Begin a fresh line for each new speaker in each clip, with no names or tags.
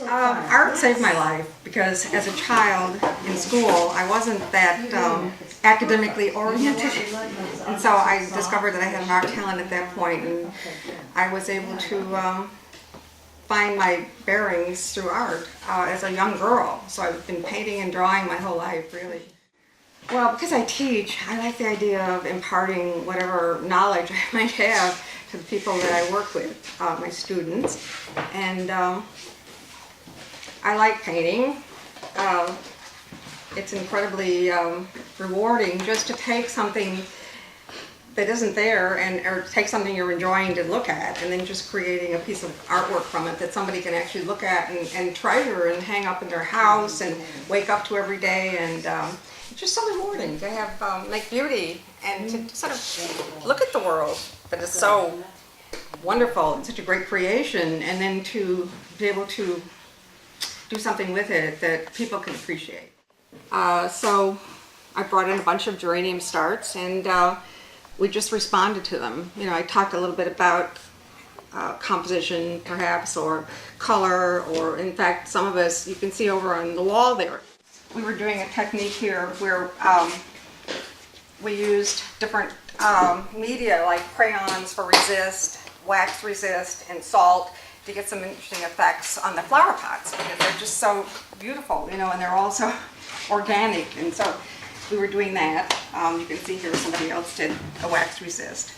Art saved my life because as a child in school I wasn't that academically oriented, and so I discovered that I had an art talent at that point, and I was able to find my bearings through art as a young girl. So I've been painting and drawing my whole life, really. Well, because I teach, I like the idea of imparting whatever knowledge I might have to the people that I work with, my students, and I like painting. It's incredibly rewarding just to take something that isn't there or take something you're enjoying to look at and then just creating a piece of artwork from it that somebody can actually look at and treasure and hang up in their house and wake up to every day. And it's just so rewarding to have make beauty and to sort of look at the world that is so wonderful and such a great creation, and then to be able to do something with it that people can appreciate. So I brought in a bunch of geranium starts, and we just responded to them. You know, I talked a little bit about composition perhaps, or color, or in fact some of us, you can see over on the wall there, we were doing a technique here where we used different media like crayons for resist, wax resist, and salt to get some interesting effects on the flower pots because they're just so beautiful, you know, and they're also organic. And so we were doing that. You can see here somebody else did a wax resist.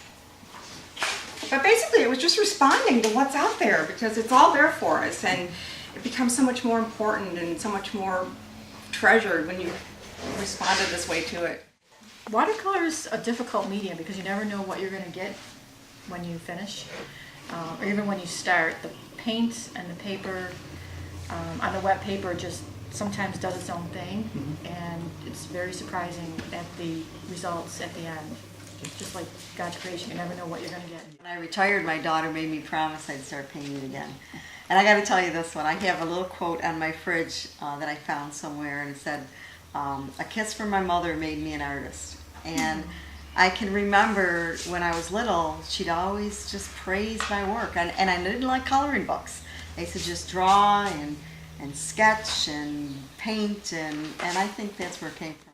But basically it was just responding to what's out there because it's all there for us, and it becomes so much more important and so much more treasured when you responded this way to it.
Watercolor is a difficult medium because you never know what you're going to get when you finish, or even when you start. The paint and the paper on the wet paper just sometimes does its own thing, and it's very surprising at the results at the end. It's just like God's creation, you never know what you're going to get.
When I retired, my daughter made me promise I'd start painting again. And I got to tell you this one. I have a little quote on my fridge that I found somewhere, and it said, "A kiss from my mother made me an artist." And I can remember when I was little, she'd always just praise my work. And I didn't like coloring books. I used to just draw and sketch and paint, and I think that's where it came from.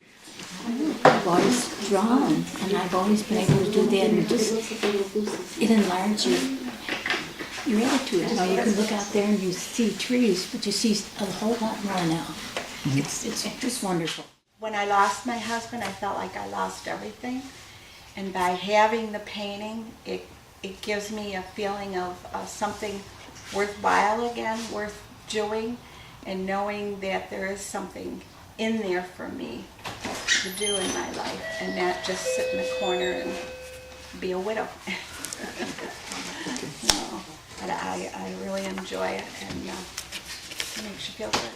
I've always drawn, and I've always been able to do that, and it enlarges your attitude. You know, you can look out there and you see trees, but you see a whole lot more now. It's just wonderful.
When I lost my husband, I felt like I lost everything. And by having the painting, it gives me a feeling of something worthwhile again, worth doing, and knowing that there is something in there for me to do in my life, and not just sit in the corner and be a widow. No, but I really enjoy it, and it makes you feel good.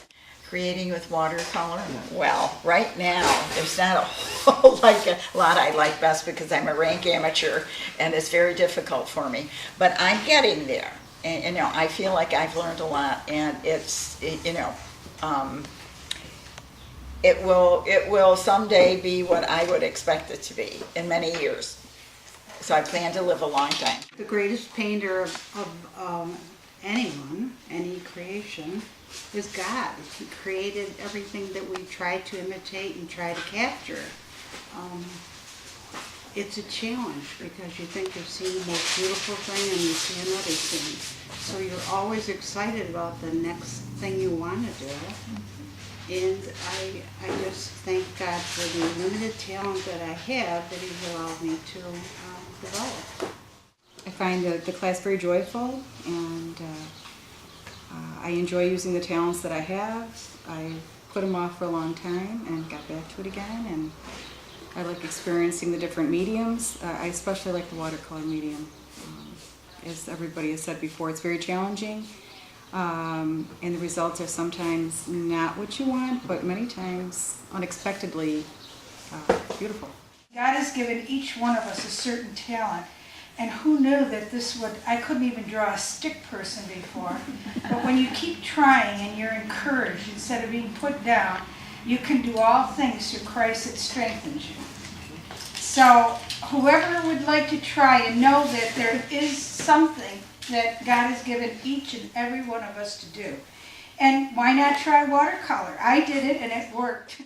Creating with watercolor? Well, right now, there's not a whole lot I like best because I'm a rank amateur and it's very difficult for me. But I'm getting there. And, you know, I feel like I've learned a lot, and it's, you know, it will someday be what I would expect it to be in many years. So I plan to live a long time.
The greatest painter of anyone, any creation, is God. He created everything that we try to imitate and try to capture. It's a challenge because you think you've seen the most beautiful thing and you see another thing. So you're always excited about the next thing you want to do. And I just thank God for the limited talent that I have that He's allowed me to develop.
I find the class very joyful, and I enjoy using the talents that I have. I put them off for a long time and got back to it again, and I like experiencing the different mediums. I especially like the watercolor medium. As everybody has said before, it's very challenging, and the results are sometimes not what you want, but many times unexpectedly beautiful.
God has given each one of us a certain talent. And who knew that this would, I couldn't even draw a stick person before. But when you keep trying and you're encouraged instead of being put down, you can do all things through Christ that strengthens you. So whoever would like to try and know that there is something that God has given each and every one of us to do. And why not try watercolor? I did it and it worked.